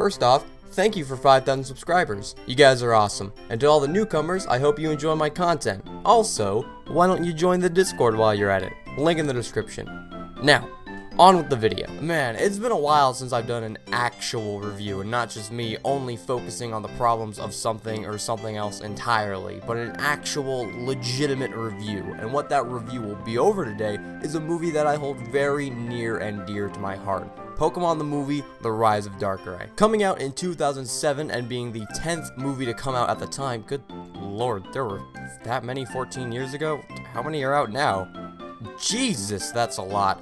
First off, thank you for 5,000 subscribers. You guys are awesome. And to all the newcomers, I hope you enjoy my content. Also, why don't you join the Discord while you're at it? Link in the description. Now, on with the video. Man, it's been a while since I've done an actual review, and not just me only focusing on the problems of something or something else entirely, but an actual legitimate review. And what that review will be over today is a movie that I hold very near and dear to my heart. Pokemon the movie, The Rise of Darkrai. Coming out in 2007 and being the 10th movie to come out at the time, good lord, there were that many 14 years ago? How many are out now? Jesus, that's a lot.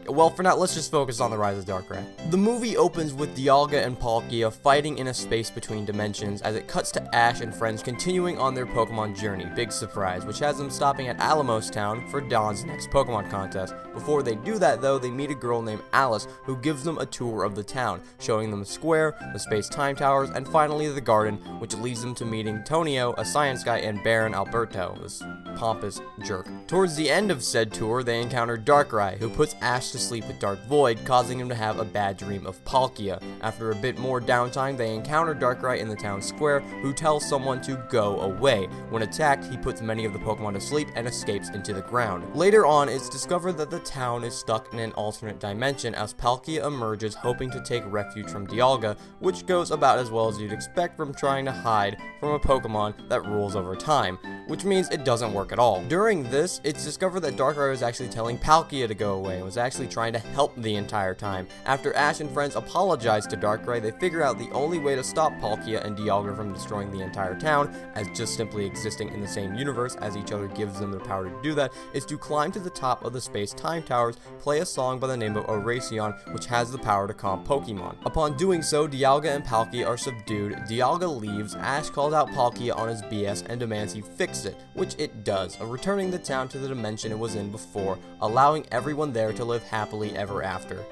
Well, for now, let's just focus on The Rise of Darkrai. The movie opens with Dialga and Palkia fighting in a space between dimensions as it cuts to Ash and friends continuing on their Pokemon journey, big surprise, which has them stopping at Alamos Town for Dawn's next Pokemon contest. Before they do that though, they meet a girl named Alice who gives them a tour of the town, showing them the square, the space-time towers, and finally the garden, which leads them to meeting Tonio, a science guy, and Baron Alberto, this pompous jerk. Towards the end of said tour, they encounter Darkrai, who puts Ash to sleep with Dark Void, causing him to have a bad dream of Palkia. After a bit more downtime, they encounter Darkrai in the town square, who tells someone to go away. When attacked, he puts many of the Pokemon to sleep and escapes into the ground. Later on, it's discovered that the town is stuck in an alternate dimension as Palkia emerges, hoping to take refuge from Dialga, which goes about as well as you'd expect from trying to hide from a Pokemon that rules over time, which means it doesn't work at all. During this, it's discovered that Darkrai was actually telling Palkia to go away and was actually trying to help the entire time. After Ash and friends apologize to Darkrai, they figure out the only way to stop Palkia and Dialga from destroying the entire town, as just simply existing in the same universe as each other gives them the power to do that, is to climb to the top of the space-time towers, play a song by the name of Oracion, which has the power to calm Pokemon. Upon doing so, Dialga and Palkia are subdued, Dialga leaves, Ash calls out Palkia on his BS and demands he fix it, which it does, returning the town to the dimension it was in before, allowing everyone there to live happily ever after.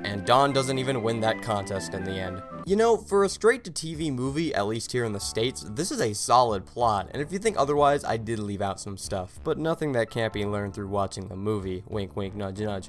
And Dawn doesn't even win that contest in the end. You know, for a straight-to-TV movie, at least here in the States, this is a solid plot, and if you think otherwise, I did leave out some stuff, but nothing that can't be learned through watching the movie. Wink wink, nudge nudge.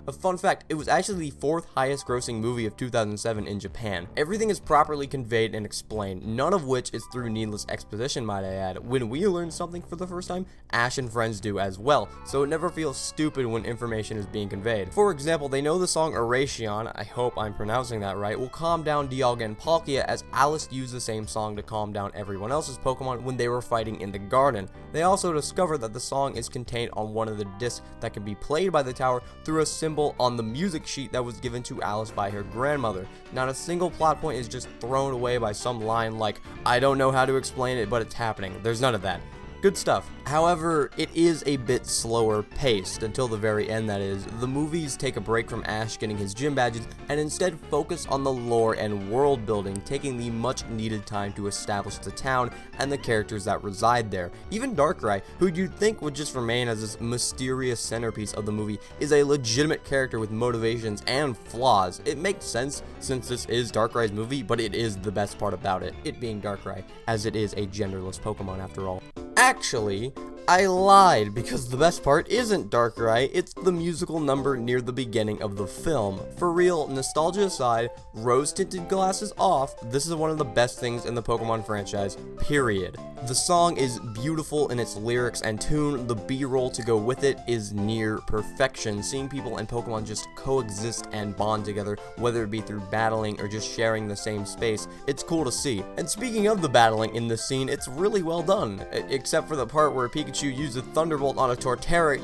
A fun fact, it was actually the 4th highest grossing movie of 2007 in Japan. Everything is properly conveyed and explained, none of which is through needless exposition, might I add. When we learn something for the first time, Ash and friends do as well, so it never feels stupid when information is being conveyed. For example, they know the song Oracion, I hope I'm pronouncing that right, will calm down Dialga and Palkia, as Alice used the same song to calm down everyone else's Pokemon when they were fighting in the garden. They also discover that the song is contained on one of the discs that can be played by the tower through a symbol on the music sheet that was given to Alice by her grandmother. Not a single plot point is just thrown away by some line like, I don't know how to explain it, but it's happening. There's none of that. Good stuff. However, it is a bit slower paced, until the very end that is. The movies take a break from Ash getting his gym badges and instead focus on the lore and world building, taking the much needed time to establish the town and the characters that reside there. Even Darkrai, who you'd think would just remain as this mysterious centerpiece of the movie, is a legitimate character with motivations and flaws. It makes sense since this is Darkrai's movie, but it is the best part about it being Darkrai, as it is a genderless Pokemon after all. Actually, I lied, because the best part isn't Darkrai, it's the musical number near the beginning of the film. For real, nostalgia aside, rose-tinted glasses off, this is one of the best things in the Pokemon franchise, period. The song is beautiful in its lyrics and tune, the B-roll to go with it is near perfection. Seeing people and Pokemon just coexist and bond together, whether it be through battling or just sharing the same space, it's cool to see. And speaking of the battling in this scene, it's really well done, except for the part where Pikachu used a Thunderbolt on a Torterra.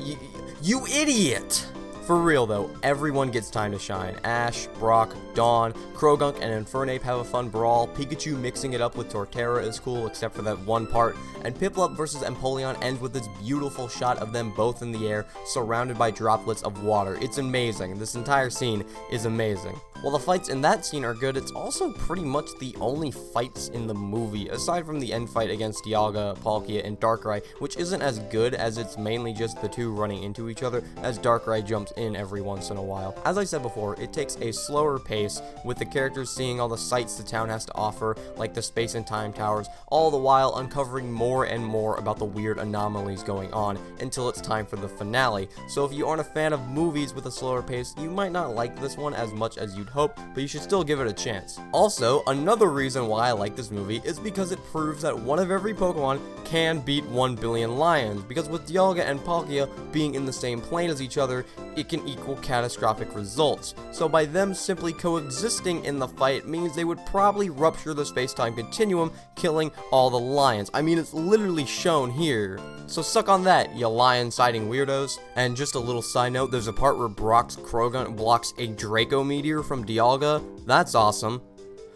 You idiot! For real though, everyone gets time to shine. Ash, Brock, Dawn, Krogunk, and Infernape have a fun brawl. Pikachu mixing it up with Torterra is cool, except for that one part. And Piplup vs Empoleon ends with this beautiful shot of them both in the air, surrounded by droplets of water. It's amazing. This entire scene is amazing. While the fights in that scene are good, it's also pretty much the only fights in the movie, aside from the end fight against Dialga, Palkia, and Darkrai, which isn't as good as it's mainly just the two running into each other, as Darkrai jumps in every once in a while. As I said before, it takes a slower pace, with the characters seeing all the sights the town has to offer, like the space and time towers, all the while uncovering more and more about the weird anomalies going on until it's time for the finale. So if you aren't a fan of movies with a slower pace, you might not like this one as much as you'd hope, but you should still give it a chance. Also, another reason why I like this movie is because it proves that one of every Pokemon can beat 1 billion lions, because with Dialga and Palkia being in the same plane as each other, it can equal catastrophic results. So by them simply coexisting in the fight means they would probably rupture the space-time continuum, killing all the lions. I mean, it's literally shown here. So suck on that, you lion-sighting weirdos. And just a little side note, there's a part where Brock's Krogan blocks a Draco meteor from Dialga. That's awesome.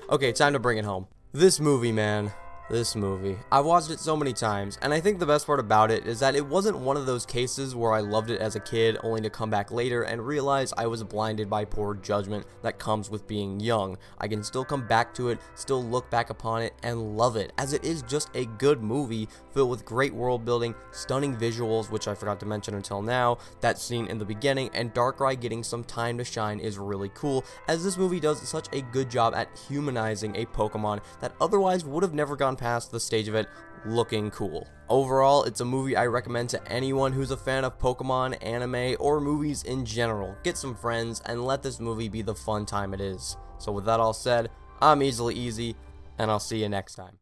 Okay, time to bring it home. This movie, man. This movie. I've watched it so many times, and I think the best part about it is that it wasn't one of those cases where I loved it as a kid only to come back later and realize I was blinded by poor judgment that comes with being young. I can still come back to it, still look back upon it, and love it, as it is just a good movie filled with great world building, stunning visuals, which I forgot to mention until now, that scene in the beginning, and Darkrai getting some time to shine is really cool, as this movie does such a good job at humanizing a Pokemon that otherwise would have never gone past the stage of it looking cool. Overall, it's a movie I recommend to anyone who's a fan of Pokemon, anime, or movies in general. Get some friends and let this movie be the fun time it is. So with that all said, I'm Easily Easy, and I'll see you next time.